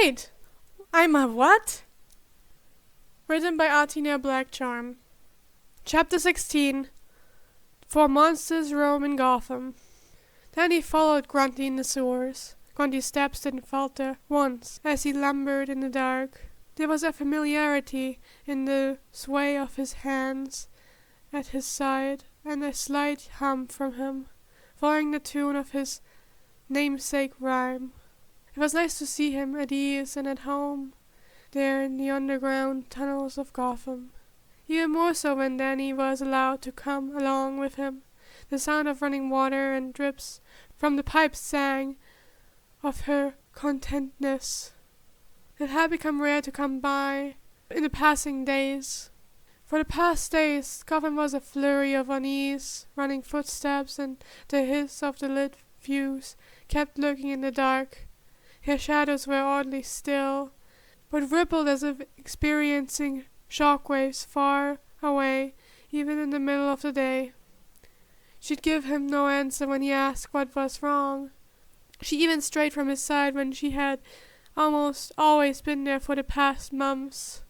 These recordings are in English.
Wait! I'm a what? Written by Artina Blackcharm. Chapter 16. For Monsters Roam in Gotham. Then he followed Grunty in the sewers. Grunty's steps didn't falter once as he lumbered in the dark. There was a familiarity in the sway of his hands at his side, and a slight hum from him, following the tune of his namesake rhyme. It was nice to see him at ease and at home, there in the underground tunnels of Gotham. Even more so when Danny was allowed to come along with him. The sound of running water and drips from the pipes sang of her contentness. It had become rare to come by in the passing days. For the past days, Gotham was a flurry of unease, running footsteps, and the hiss of the lit fuse kept lurking in the dark. Her shadows were oddly still, but rippled as if experiencing shockwaves far away, even in the middle of the day. She'd give him no answer when he asked what was wrong. She even strayed from his side when she had almost always been there for the past months.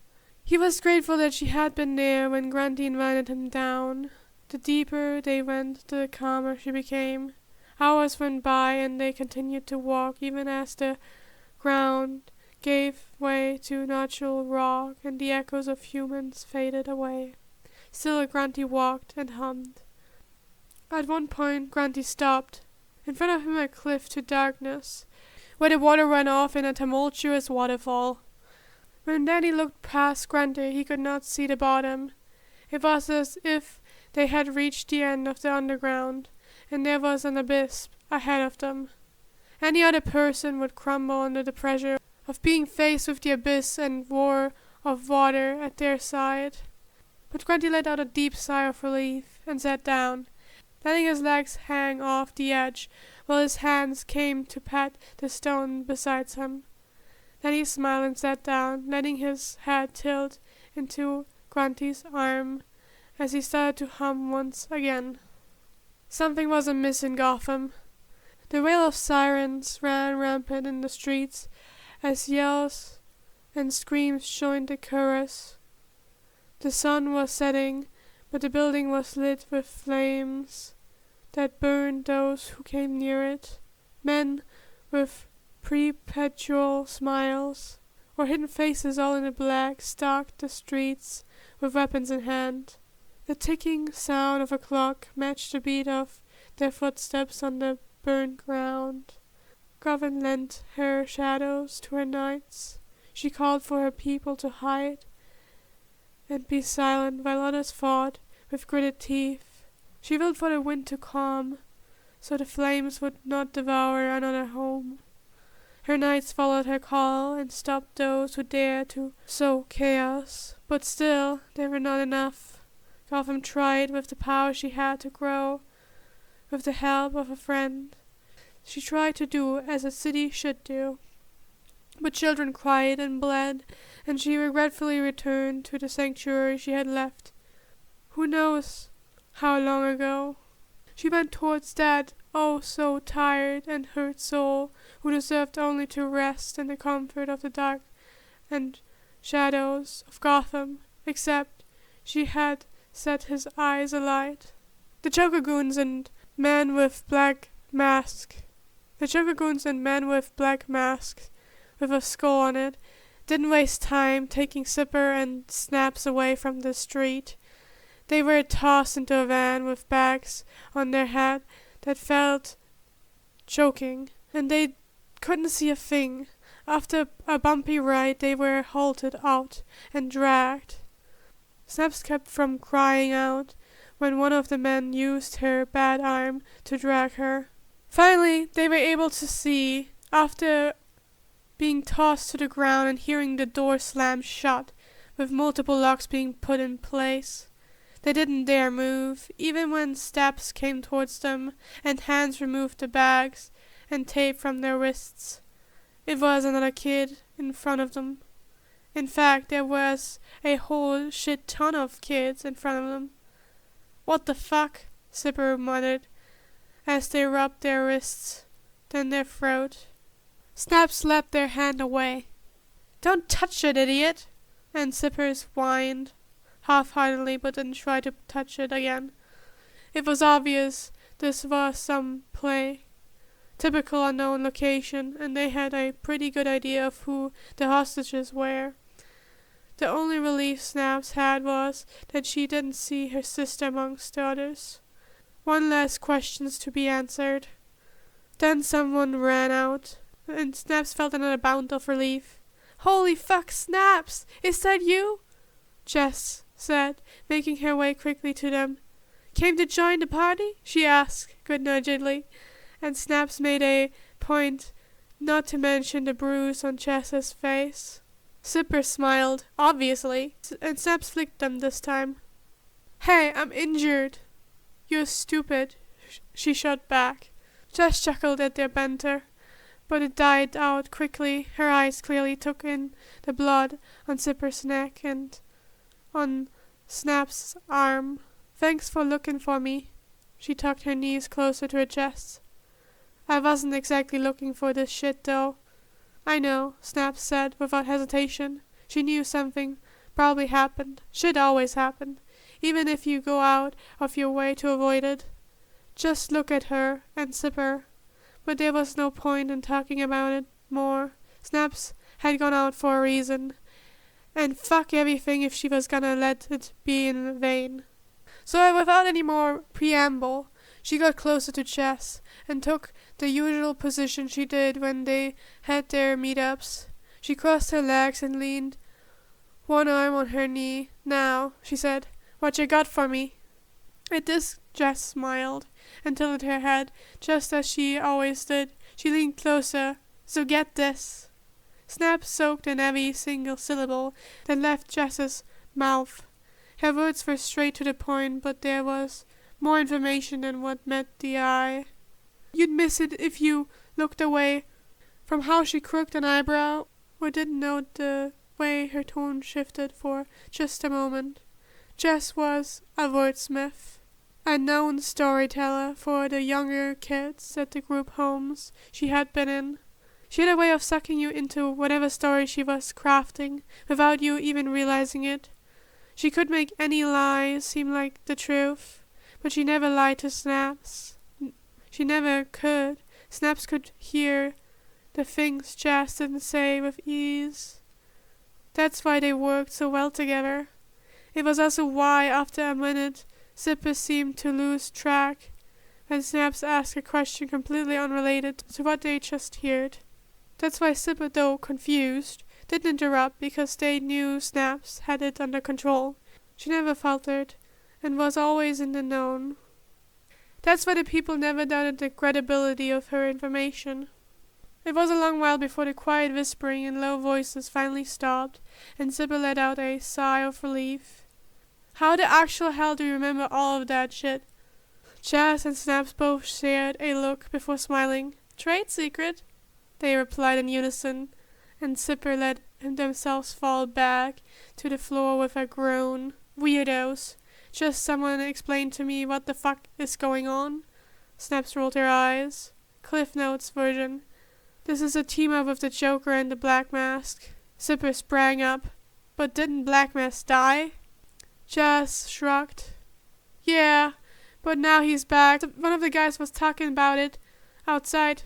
He was grateful that she had been there when Grunty invited him down. The deeper they went, the calmer she became. Hours went by, and they continued to walk, even as the ground gave way to natural rock, and the echoes of humans faded away. Still Grunty walked and hummed. At one point Grunty stopped. In front of him a cliff to darkness, where the water ran off in a tumultuous waterfall. When Danny looked past Grunty, he could not see the bottom. It was as if they had reached the end of the underground, and there was an abyss ahead of them. Any other person would crumble under the pressure of being faced with the abyss and roar of water at their side. But Grunty let out a deep sigh of relief and sat down, letting his legs hang off the edge while his hands came to pat the stone beside him. Then he smiled and sat down, letting his head tilt into Grunty's arm as he started to hum once again. Something was amiss in Gotham. The wail of sirens ran rampant in the streets as yells and screams joined the chorus. The sun was setting, but the building was lit with flames that burned those who came near it. Men with perpetual smiles or hidden faces all in the black stalked the streets with weapons in hand. The ticking sound of a clock matched the beat of their footsteps on the burned ground. Gotham lent her shadows to her nights. She called for her people to hide and be silent while others fought with gritted teeth. She willed for the wind to calm, so the flames would not devour another home. Her nights followed her call and stopped those who dared to sow chaos, but still they were not enough. Gotham tried with the power she had to grow, with the help of a friend. She tried to do as a city should do. But children cried and bled, and she regretfully returned to the sanctuary she had left. Who knows how long ago? She went towards that oh so tired and hurt soul who deserved only to rest in the comfort of the dark and shadows of Gotham, except she had set his eyes alight. The Chokergoons and men with black masks. The Chokergoons and men with black masks with a skull on it didn't waste time taking Zipper and Snaps away from the street. They were tossed into a van with bags on their head that felt choking, and they couldn't see a thing. After a bumpy ride, they were halted out and dragged. Snaps kept from crying out when one of the men used her bad arm to drag her. Finally, they were able to see, after being tossed to the ground and hearing the door slam shut, with multiple locks being put in place. They didn't dare move, even when steps came towards them and hands removed the bags and tape from their wrists. It was another kid in front of them. In fact, there was a whole shit ton of kids in front of them. What the fuck? Zipper muttered as they rubbed their wrists, then their throat. Snap slapped their hand away. Don't touch it, idiot! And Sippers whined, half-heartedly, but didn't try to touch it again. It was obvious this was some play. Typical unknown location, and they had a pretty good idea of who the hostages were. The only relief Snaps had was that she didn't see her sister amongst the others. One last questions to be answered. Then someone ran out, and Snaps felt another bound of relief. "Holy fuck, Snaps! Is that you?" Jess said, making her way quickly to them. "Came to join the party?" she asked, good-naturedly, and Snaps made a point not to mention the bruise on Jess's face. Zipper smiled, obviously, and Snaps flicked them this time. "Hey, I'm injured." "You're stupid," she shot back. Jess chuckled at their banter, but it died out quickly. Her eyes clearly took in the blood on Zipper's neck and on Snaps' arm. "Thanks for looking for me." She tucked her knees closer to her chest. "I wasn't exactly looking for this shit, though." "I know," Snaps said without hesitation. She knew something probably happened. Shit always happened, even if you go out of your way to avoid it. Just look at her and Zipper. But there was no point in talking about it more. Snaps had gone out for a reason, and fuck everything if she was gonna let it be in vain. So without any more preamble, she got closer to Jess and took the usual position she did when they had their meetups. She crossed her legs and leaned one arm on her knee. "Now," she said, "what you got for me?" At this, Jess smiled and tilted her head, just as she always did. She leaned closer. "So get this." Snaps soaked in every single syllable that left Jess's mouth. Her words were straight to the point, but there was more information than what met the eye. You'd miss it if you looked away. From how she crooked an eyebrow, or didn't note the way her tone shifted for just a moment. Jess was a wordsmith, a known storyteller for the younger kids at the group homes she had been in. She had a way of sucking you into whatever story she was crafting, without you even realizing it. She could make any lie seem like the truth, but she never lied to Snaps. She never could. Snaps could hear the things Jess didn't say with ease. That's why they worked so well together. It was also why, after a minute, Zipper seemed to lose track when Snaps asked a question completely unrelated to what they just heard. That's why Zipper, though confused, didn't interrupt, because they knew Snaps had it under control. She never faltered, and was always in the known. That's why the people never doubted the credibility of her information. It was a long while before the quiet whispering and low voices finally stopped, and Zipper let out a sigh of relief. "How the actual hell do you remember all of that shit?" Jess and Snaps both shared a look before smiling. "Trade secret," they replied in unison, and Zipper let themselves fall back to the floor with a groan. "Weirdos. Just someone explain to me what the fuck is going on." Snaps rolled her eyes. Cliff Notes version. "This is a team-up with the Joker and the Black Mask." Zipper sprang up. "But didn't Black Mask die?" Jess shrugged. "Yeah, but now he's back. One of the guys was talking about it outside.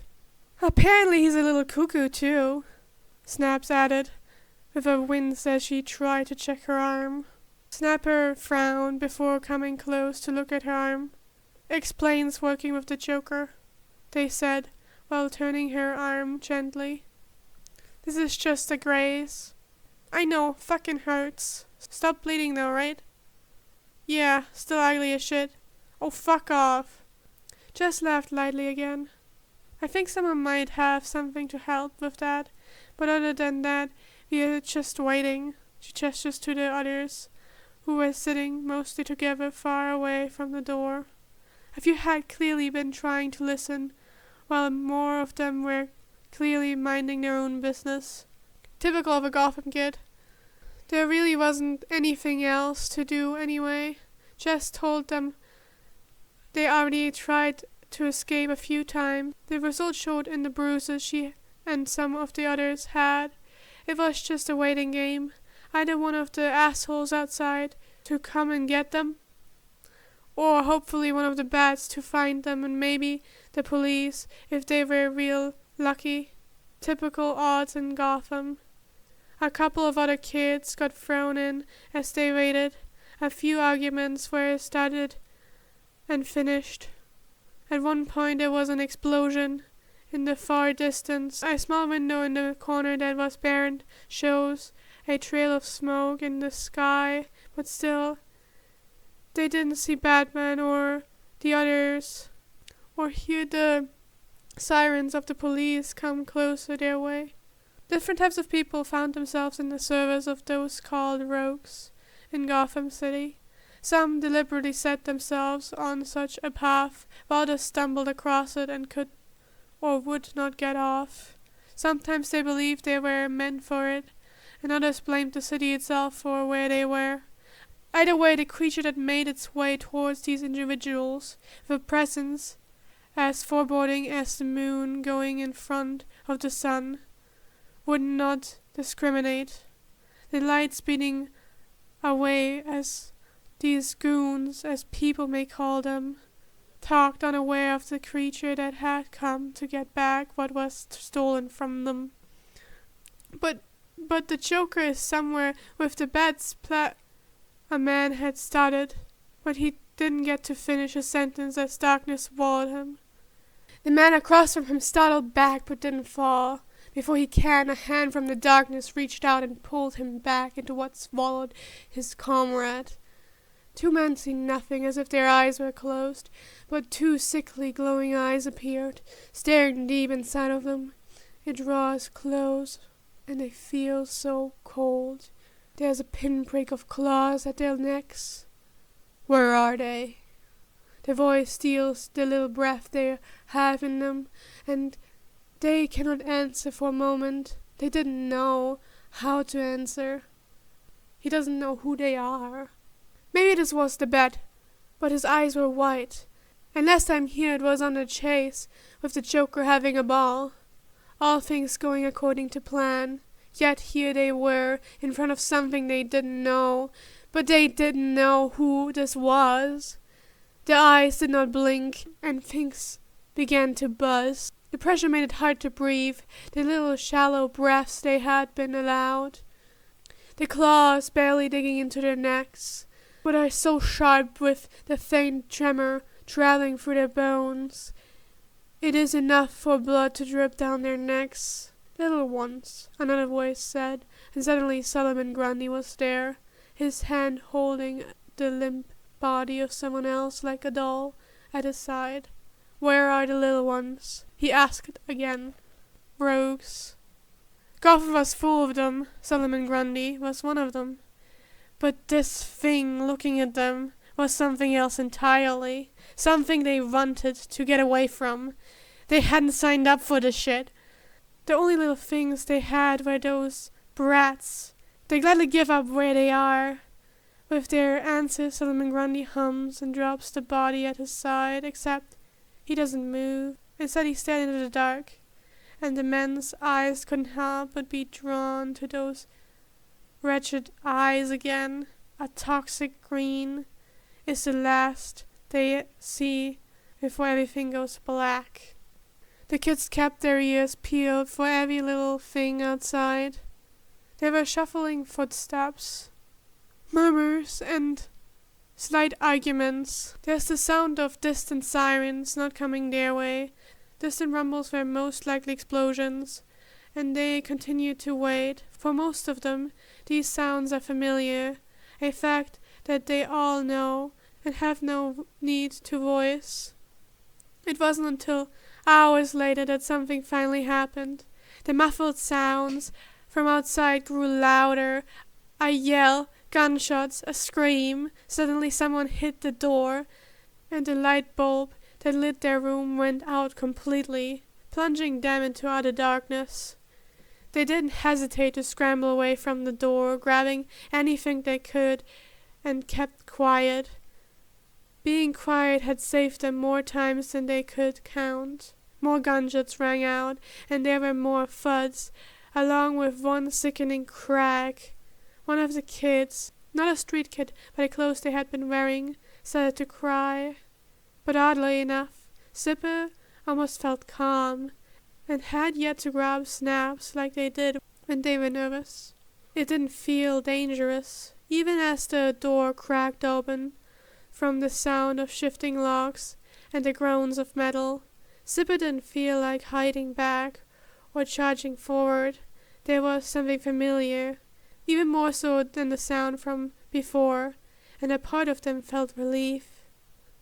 Apparently he's a little cuckoo too," Snaps added, with a wince as she tried to check her arm. Snapper frowned before coming close to look at her arm. "Explains working with the Joker," they said, while turning her arm gently. "This is just a graze." "I know, fucking hurts. Stop bleeding though, right?" "Yeah, still ugly as shit." "Oh, fuck off." Jess laughed lightly again. "I think someone might have something to help with that, but other than that, we're just waiting." She gestures to the others, who were sitting mostly together far away from the door. A few had clearly been trying to listen, while more of them were clearly minding their own business. Typical of a Gotham kid. There really wasn't anything else to do anyway. Jess told them they already tried to escape a few times. The result showed in the bruises she and some of the others had. It was just a waiting game. Either one of the assholes outside to come and get them, or hopefully one of the bats to find them, and maybe the police if they were real lucky. Typical odds in Gotham. A couple of other kids got thrown in as they waited. A few arguments were started and finished. At one point there was an explosion. In the far distance, a small window in the corner that was barren shows a trail of smoke in the sky, but still, they didn't see Batman or the others, or hear the sirens of the police come closer their way. Different types of people found themselves in the service of those called rogues in Gotham City. Some deliberately set themselves on such a path, while others stumbled across it and could or would not get off. Sometimes they believed they were meant for it, and others blamed the city itself for where they were. Either way, the creature that made its way towards these individuals, with a presence as foreboding as the moon going in front of the sun, would not discriminate. The light speeding away as these goons, as people may call them, talked unaware of the creature that had come to get back what was stolen from them. But the Joker is somewhere with the bats a man had started, but he didn't get to finish a sentence as darkness swallowed him. The man across from him startled back but didn't fall. Before he can, a hand from the darkness reached out and pulled him back into what swallowed his comrade. Two men see nothing, as if their eyes were closed, but two sickly glowing eyes appeared, staring deep inside of them. It draws close, and they feel so cold. There's a pinprick of claws at their necks. Where are they? The voice steals the little breath they have in them, and they cannot answer for a moment. They didn't know how to answer. He doesn't know who they are. Maybe this was the bat, but his eyes were white, and last time here it was on the chase, with the Joker having a ball. All things going according to plan, yet here they were, in front of something they didn't know, but they didn't know who this was. Their eyes did not blink, and things began to buzz. The pressure made it hard to breathe, the little shallow breaths they had been allowed. The claws barely digging into their necks, but are so sharp with the faint tremor traveling through their bones. It is enough for blood to drip down their necks. Little ones, another voice said, and suddenly Solomon Grundy was there, his hand holding the limp body of someone else like a doll at his side. Where are the little ones? He asked again. Rogues. Gotham was full of them. Solomon Grundy was one of them. But this thing looking at them was something else entirely. Something they wanted to get away from. They hadn't signed up for this shit. The only little things they had were those brats. They gladly give up where they are. With their answer, Solomon Grundy hums and drops the body at his side, except he doesn't move. Instead he stared into the dark, and the men's eyes couldn't help but be drawn to those wretched eyes again. A toxic green is the last they see before everything goes black. The kids kept their ears peeled for every little thing outside. There were shuffling footsteps, murmurs, and slight arguments. There's the sound of distant sirens not coming their way. Distant rumbles were most likely explosions, and they continued to wait. For most of them, these sounds are familiar, a fact that they all know and have no need to voice. It wasn't until hours later that something finally happened. The muffled sounds from outside grew louder. A yell, gunshots, a scream. Suddenly someone hit the door, and the light bulb that lit their room went out completely, plunging them into utter darkness. They didn't hesitate to scramble away from the door, grabbing anything they could, and kept quiet. Being quiet had saved them more times than they could count. More gunshots rang out, and there were more thuds. along with one sickening crack. One of the kids, not a street kid, but the clothes they had been wearing, started to cry. But oddly enough, Zipper almost felt calm, and had yet to grab Snaps like they did when they were nervous. It didn't feel dangerous, even as the door cracked open from the sound of shifting logs and the groans of metal. Zipper didn't feel like hiding back or charging forward. There was something familiar, even more so than the sound from before, and a part of them felt relief.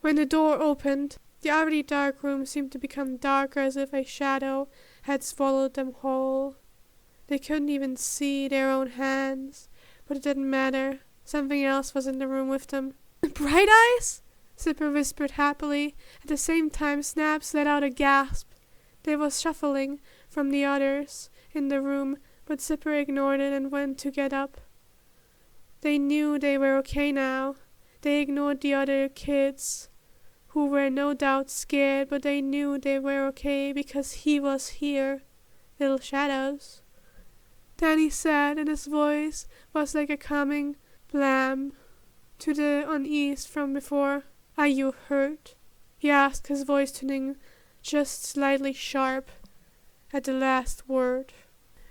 When the door opened, the already dark room seemed to become darker, as if a shadow had swallowed them whole. They couldn't even see their own hands, but it didn't matter. Something else was in the room with them. "Bright Eyes?" Zipper whispered happily. At the same time, Snaps let out a gasp. There was shuffling from the others in the room, but Zipper ignored it and went to get up. They knew they were okay now. They ignored the other kids, who were no doubt scared, but they knew they were okay because he was here. Little shadows. Danny said, and his voice was like a calming blam to the unease from before. "Are you hurt?" he asked, his voice turning just slightly sharp at the last word.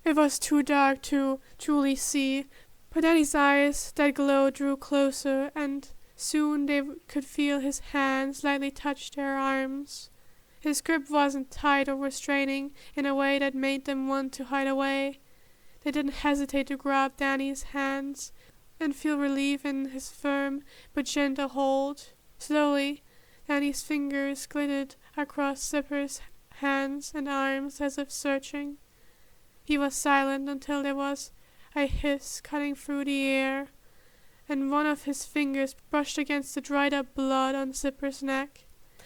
It was too dark to truly see, but Danny's eyes that glowed drew closer, and soon they could feel his hands lightly touch their arms. His grip wasn't tight or restraining in a way that made them want to hide away. They didn't hesitate to grab Danny's hands and feel relief in his firm but gentle hold. Slowly, Danny's fingers glided across Zipper's hands and arms as if searching. He was silent until there was a hiss cutting through the air, and one of his fingers brushed against the dried-up blood on Zipper's neck.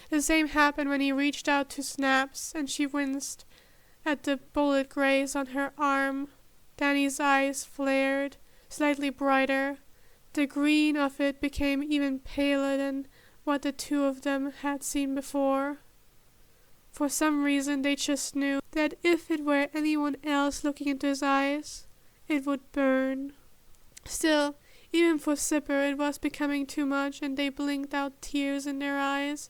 The same happened when he reached out to Snaps, and she winced at the bullet graze on her arm. Danny's eyes flared, slightly brighter. The green of it became even paler than what the two of them had seen before. For some reason they just knew that if it were anyone else looking into his eyes, it would burn. Still, even for Zipper it was becoming too much, and they blinked out tears in their eyes.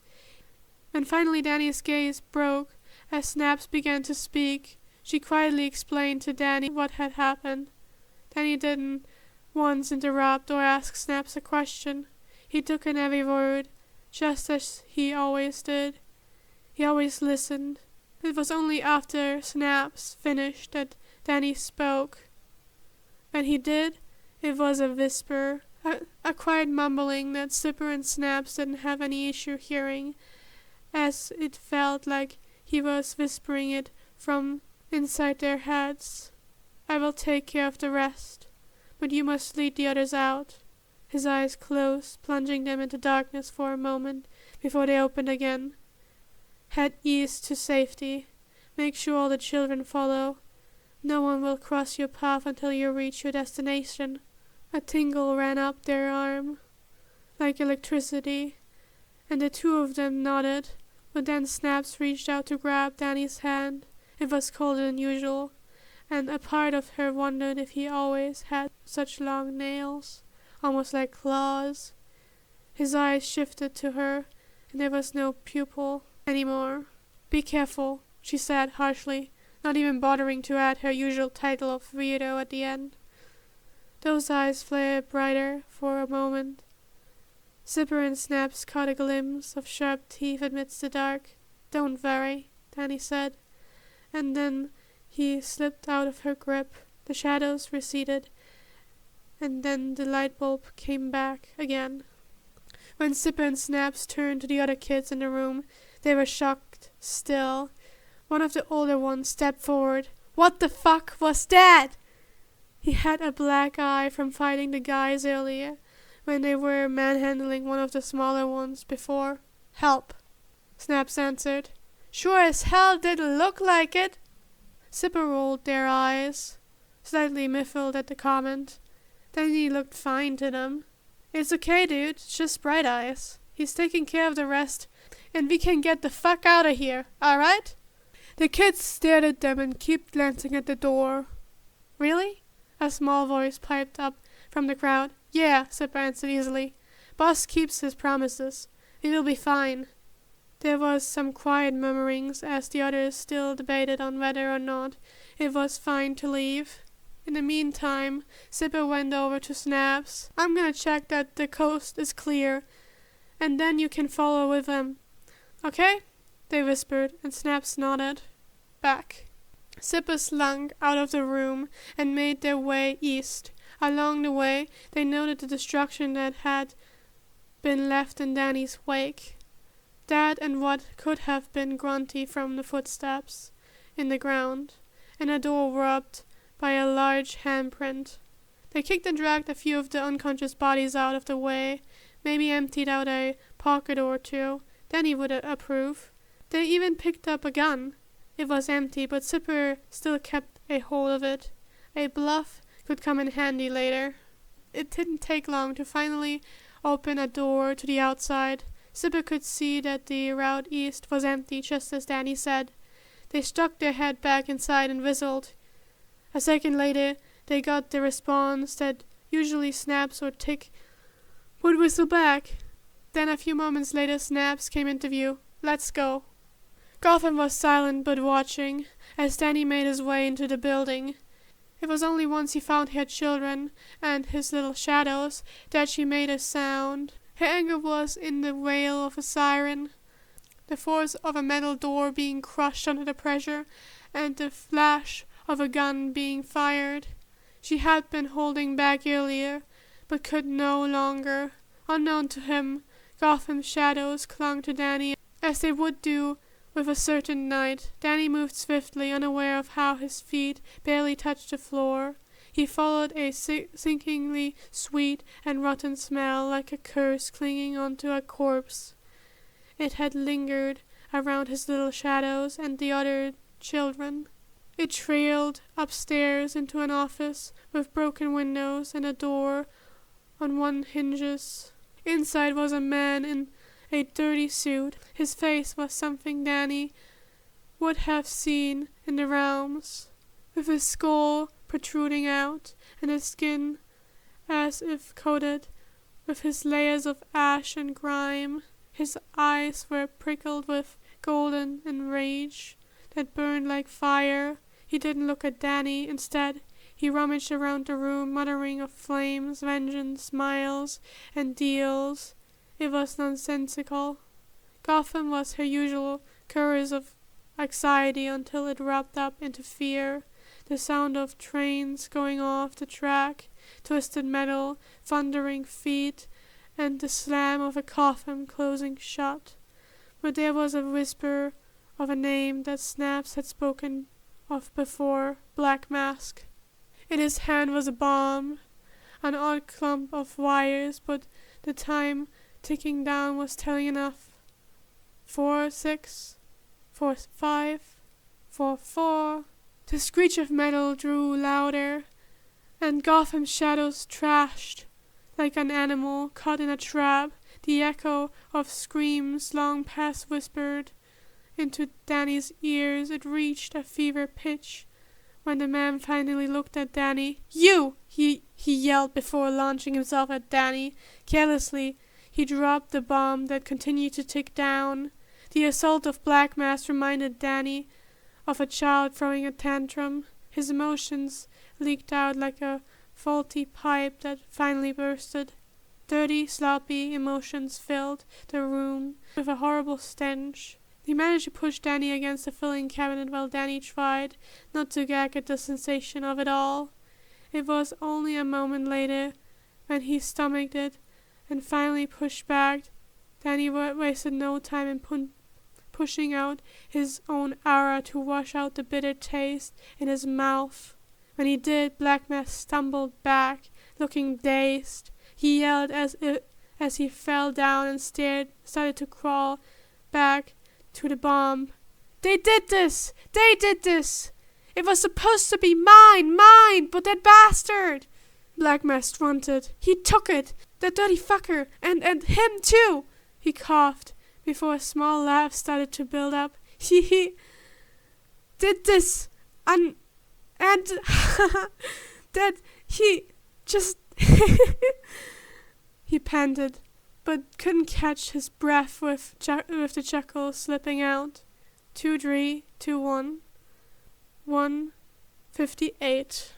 When finally Danny's gaze broke, as Snaps began to speak, she quietly explained to Danny what had happened. Danny didn't once interrupt or ask Snaps a question. He took in every word, just as he always did. He always listened. It was only after Snaps finished that Danny spoke. When he did, it was a whisper, a quiet mumbling that Zipper and Snaps didn't have any issue hearing, as it felt like he was whispering it from inside their heads. "I will take care of the rest, but you must lead the others out." His eyes closed, plunging them into darkness for a moment before they opened again. "Head east to safety. Make sure all the children follow. No one will cross your path until you reach your destination." A tingle ran up their arm, like electricity, and the two of them nodded, but then Snaps reached out to grab Danny's hand. It was colder than usual, and a part of her wondered if he always had such long nails, almost like claws. His eyes shifted to her, and there was no pupil anymore. "Be careful," she said harshly, not even bothering to add her usual title of weirdo at the end. Those eyes flared brighter for a moment. Zipper and Snaps caught a glimpse of sharp teeth amidst the dark. "Don't worry," Danny said, and then he slipped out of her grip. The shadows receded, and then the light bulb came back again. When Zipper and Snaps turned to the other kids in the room, they were shocked still. One of the older ones stepped forward. "What the fuck was that?" He had a black eye from fighting the guys earlier, when they were manhandling one of the smaller ones before. "Help," Snaps answered. "Sure as hell didn't look like it." Zipper rolled their eyes, slightly miffled at the comment. Then he looked fine to them. "It's okay, dude. It's just Bright Eyes. He's taking care of the rest, and we can get the fuck out of here, alright?" The kids stared at them and kept glancing at the door. Really? A small voice piped up from the crowd. Yeah, Zipper answered easily. Boss keeps his promises. We will be fine. There was some quiet murmurings as the others still debated on whether or not it was fine to leave. In the meantime, Zipper went over to Snaps. I'm gonna check that the coast is clear, and then you can follow with him. Okay? They whispered, and Snaps nodded back. Zipper slunk out of the room and made their way east. Along the way, they noted the destruction that had been left in Danny's wake. That and what could have been Grunty from the footsteps in the ground, and a door rubbed by a large handprint. They kicked and dragged a few of the unconscious bodies out of the way, maybe emptied out a pocket or two. Danny would approve. They even picked up a gun. It was empty, but Zipper still kept a hold of it. A bluff could come in handy later. It didn't take long to finally open a door to the outside. Zipper could see that the route east was empty, just as Danny said. They stuck their head back inside and whistled. A second later, they got the response that usually Snaps or Tick would whistle back. Then a few moments later, Snaps came into view. Let's go. Gotham was silent but watching as Danny made his way into the building. It was only once he found her children and his little shadows that she made a sound. Her anger was in the wail of a siren, the force of a metal door being crushed under the pressure, and the flash of a gun being fired. She had been holding back earlier, but could no longer. Unknown to him, Gotham's shadows clung to Danny as they would do with a certain night. Danny moved swiftly, unaware of how his feet barely touched the floor. He followed a sinkingly sweet and rotten smell, like a curse clinging onto a corpse. It had lingered around his little shadows and the other children. It trailed upstairs into an office with broken windows and a door on one hinges. Inside was a man in a dirty suit. His face was something Danny would have seen in the realms, with his skull protruding out, and his skin as if coated with his layers of ash and grime. His eyes were prickled with golden enrage that burned like fire. He didn't look at Danny. Instead, he rummaged around the room, muttering of flames, vengeance, smiles, and deals. It was nonsensical. Gotham was her usual chorus of anxiety until it wrapped up into fear. The sound of trains going off the track, twisted metal, thundering feet, and the slam of a coffin closing shut. But there was a whisper of a name that Snaps had spoken of before, Black Mask. In his hand was a bomb, an odd clump of wires, but the time ticking down was telling enough. 4, 6, 4, 5, 4, 4. The screech of metal drew louder, and Gotham's shadows trashed like an animal caught in a trap. The echo of screams long past whispered into Danny's ears. It reached a fever pitch when the man finally looked at Danny. You! He yelled before launching himself at Danny. Carelessly, he dropped the bomb that continued to tick down. The assault of Black Mask reminded Danny of a child throwing a tantrum. His emotions leaked out like a faulty pipe that finally bursted. Dirty, sloppy emotions filled the room with a horrible stench. He managed to push Danny against the filling cabinet while Danny tried not to gag at the sensation of it all. It was only a moment later when he stomached it and finally pushed back. Danny wasted no time in pushing out his own aura to wash out the bitter taste in his mouth. When he did, Black Mask stumbled back, looking dazed. He yelled as he fell down and started to crawl back to the bomb. They did this! They did this! It was supposed to be mine! But that bastard! Black Mask grunted. He took it! That dirty fucker! And him too! He coughed before a small laugh started to build up. He did this And that he just he panted, but couldn't catch his breath with the chuckle slipping out. 2, 3, 2, 1. 1:58.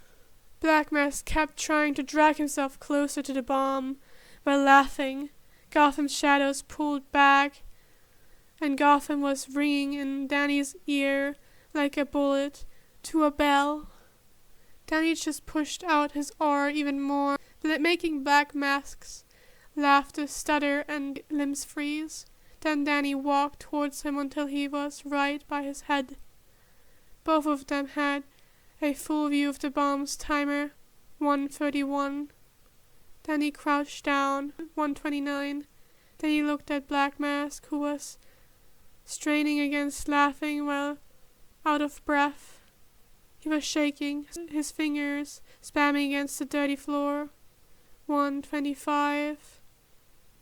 Black Mask kept trying to drag himself closer to the bomb while laughing. Gotham's shadows pulled back, and Gotham was ringing in Danny's ear like a bullet to a bell. Danny just pushed out his oar even more, making Black Mask's laughter stutter and limbs freeze. Then Danny walked towards him until he was right by his head. Both of them had a full view of the bomb's timer, 1:31. Then he crouched down, 1:29. Then he looked at Black Mask, who was straining against laughing while out of breath. He was shaking, his fingers spamming against the dirty floor. 1:25.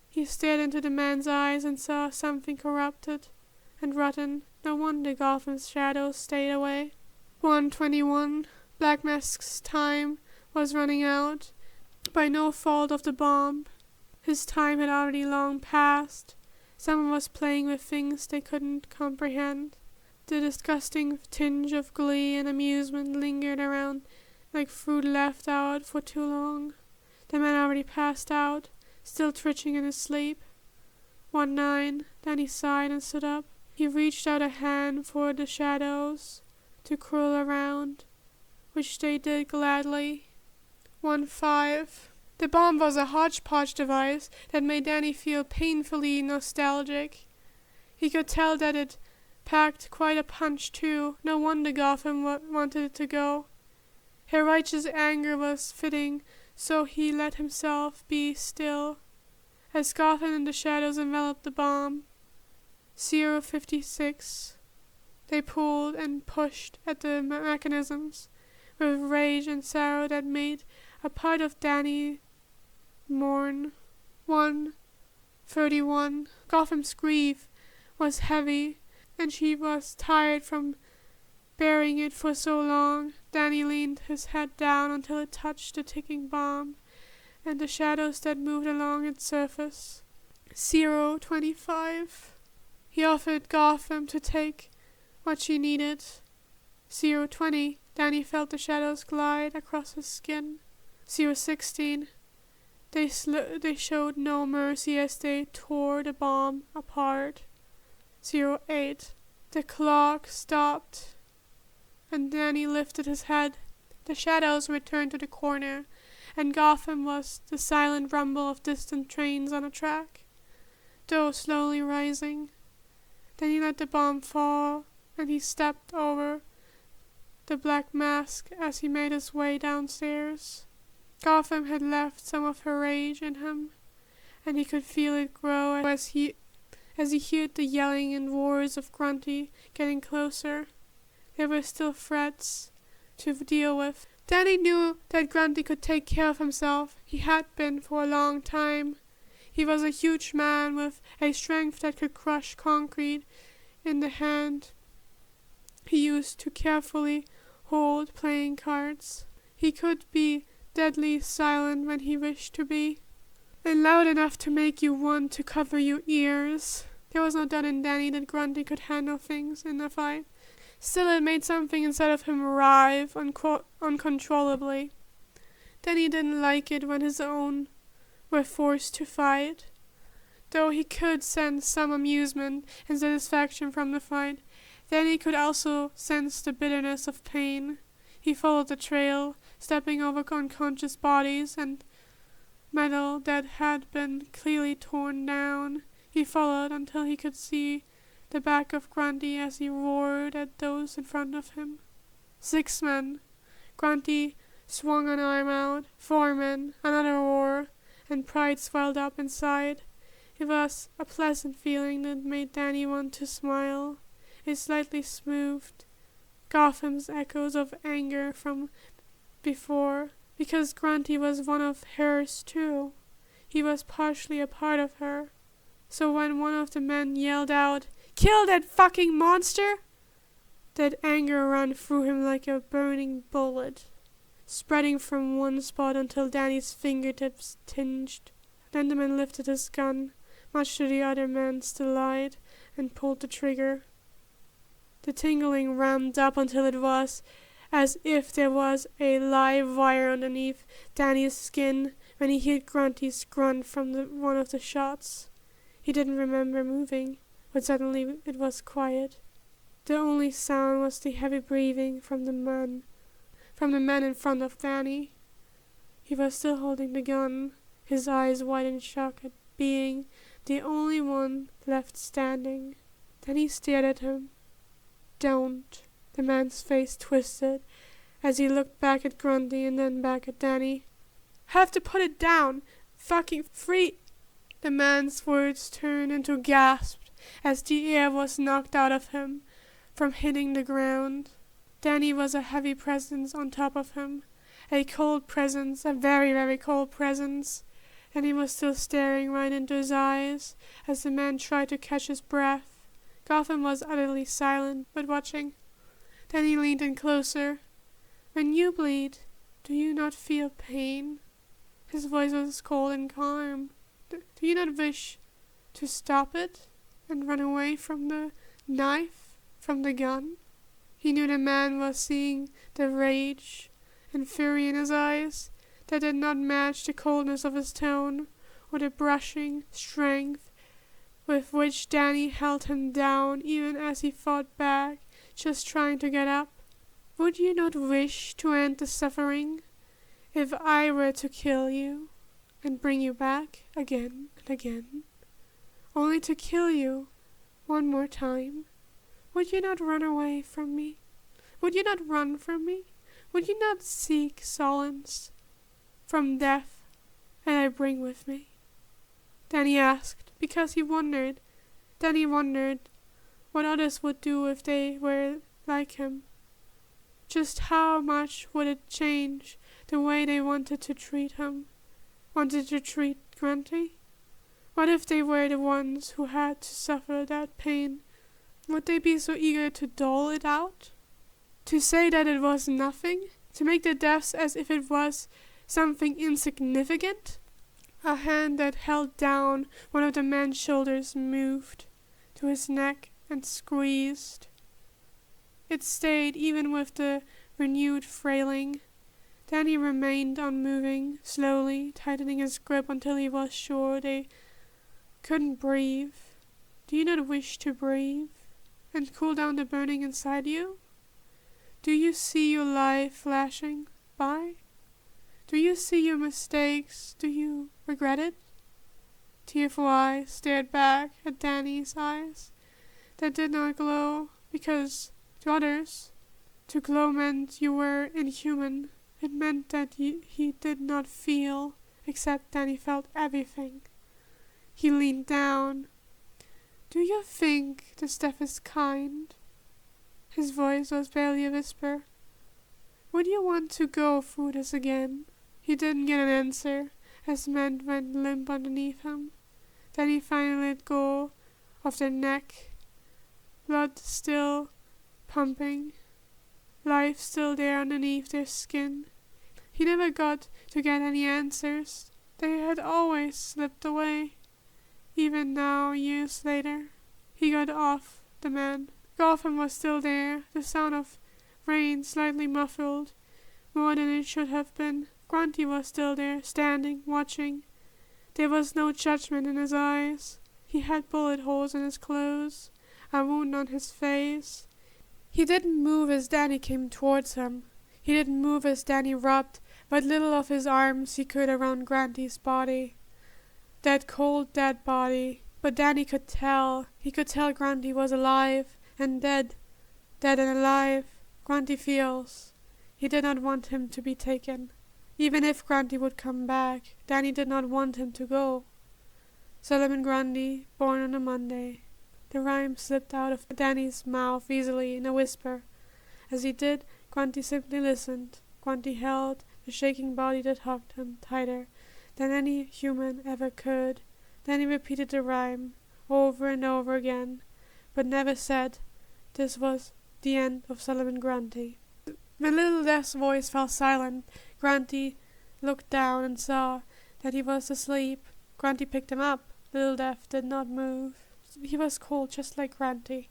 He stared into the man's eyes and saw something corrupted and rotten. No wonder Gotham's shadows stayed away. 1:21. Black Mask's time was running out, by no fault of the bomb. His time had already long passed. Someone was playing with things they couldn't comprehend. The disgusting tinge of glee and amusement lingered around like fruit left out for too long. The man already passed out, still twitching in his sleep. 1:09. Then he sighed and stood up. He reached out a hand for the shadows to curl around, which they did gladly. 1:05. The bomb was a hodgepodge device that made Danny feel painfully nostalgic. He could tell that it packed quite a punch too. No wonder Gotham wanted it to go. Her righteous anger was fitting, so he let himself be still, as Gotham and the shadows enveloped the bomb. 0:56. They pulled and pushed at the mechanisms with rage and sorrow that made a part of Danny mourn. 1:31. Gotham's grief was heavy, and she was tired from bearing it for so long. Danny leaned his head down until it touched the ticking bomb and the shadows that moved along its surface. 0:25. He offered Gotham to take what she needed. 0:20. Danny felt the shadows glide across his skin. 0:16. They showed no mercy as they tore the bomb apart. 0:08. The clock stopped, and Danny lifted his head. The shadows returned to the corner, and Gotham was the silent rumble of distant trains on a track, though slowly rising. Then he let the bomb fall, and he stepped over the Black Mask as he made his way downstairs. Gotham had left some of her rage in him, and he could feel it grow as he heard the yelling and roars of Grunty getting closer. There were still threats to deal with. Danny knew that Grunty could take care of himself. He had been for a long time. He was a huge man with a strength that could crush concrete in the hand he used to carefully hold playing cards. He could be deadly silent when he wished to be, and loud enough to make you want to cover your ears. There was no doubt in Danny that Grunty could handle things in a fight. Still, it made something inside of him writhe uncontrollably. Danny didn't like it when his own were forced to fight, though he could sense some amusement and satisfaction from the fight. Then he could also sense the bitterness of pain. He followed the trail, stepping over unconscious bodies and metal that had been clearly torn down. He followed until he could see the back of Grunty as he roared at those in front of him. 6 men. Grunty swung an arm out. 4 men. Another roar, and pride swelled up inside. It was a pleasant feeling that made Danny want to smile. It slightly smoothed Gotham's echoes of anger from before, because Grunty was one of hers too. He was partially a part of her. So when one of the men yelled out, "Kill that fucking monster!" That anger ran through him like a burning bullet, spreading from one spot until Danny's fingertips tinged. Then the man lifted his gun, much to the other man's delight, and pulled the trigger. The tingling ramped up until it was as if there was a live wire underneath Danny's skin when he heard Grunty's grunt from one of the shots. He didn't remember moving, but suddenly it was quiet. The only sound was the heavy breathing from the man in front of Danny. He was still holding the gun, his eyes wide in shock at being the only one left standing. Then he stared at him. "Don't." The man's face twisted as he looked back at Grunty and then back at Danny. "Have to put it down. Fucking free." The man's words turned into gasps as the air was knocked out of him from hitting the ground. Danny was a heavy presence on top of him, a cold presence, a very, very cold presence, and he was still staring right into his eyes as the man tried to catch his breath. Gotham was utterly silent, but watching. Then he leaned in closer. "When you bleed, do you not feel pain?" His voice was cold and calm. "Do you not wish to stop it and run away from the knife, from the gun?" He knew the man was seeing the rage and fury in his eyes that did not match the coldness of his tone or the brushing strength with which Danny held him down even as he fought back, just trying to get up. "Would you not wish to end the suffering if I were to kill you and bring you back again and again, only to kill you one more time? Would you not run away from me? Would you not run from me? Would you not seek solace from death that I bring with me?" Danny asked, because he wondered. Danny wondered what others would do if they were like him. Just how much would it change the way they wanted to treat him, wanted to treat Grunty? What if they were the ones who had to suffer that pain? Would they be so eager to dole it out? To say that it was nothing? To make the deaths as if it was something insignificant? A hand that held down one of the man's shoulders moved to his neck and squeezed. It stayed even with the renewed frailing. Danny remained unmoving, slowly tightening his grip until he was sure they couldn't breathe. "Do you not wish to breathe and cool down the burning inside you? Do you see your life flashing by? Do you see your mistakes? Do you regret it?" Tearful eyes stared back at Danny's eyes that did not glow, because to others, to glow meant you were inhuman. It meant that he did not feel, except Danny felt everything. He leaned down. "Do you think this death is kind?" His voice was barely a whisper. "Would you want to go through this again?" He didn't get an answer, as the man went limp underneath him. Then he finally let go of their neck, blood still pumping, life still there underneath their skin. He never got to get any answers. They had always slipped away. Even now, years later, he got off the man. Gotham was still there, the sound of rain slightly muffled, more than it should have been. Grunty was still there, standing, watching. There was no judgment in his eyes. He had bullet holes in his clothes, a wound on his face. He didn't move as Danny came towards him. He didn't move as Danny wrapped what little of his arms he could around Grunty's body. That cold, dead body. But Danny could tell. He could tell Grunty was alive and dead. Dead and alive. Grunty feels. He did not want him to be taken. Even if Grunty would come back, Danny did not want him to go. Solomon Grundy, born on a Monday. The rhyme slipped out of Danny's mouth easily in a whisper. As he did, Grunty simply listened. Grunty held the shaking body that hugged him tighter than any human ever could. Then he repeated the rhyme over and over again, but never said, "This was The End of Solomon Grundy. When Little Death's voice fell silent, Grundy looked down and saw that he was asleep. Grundy picked him up. Little Death did not move. He was cold, just like Grundy.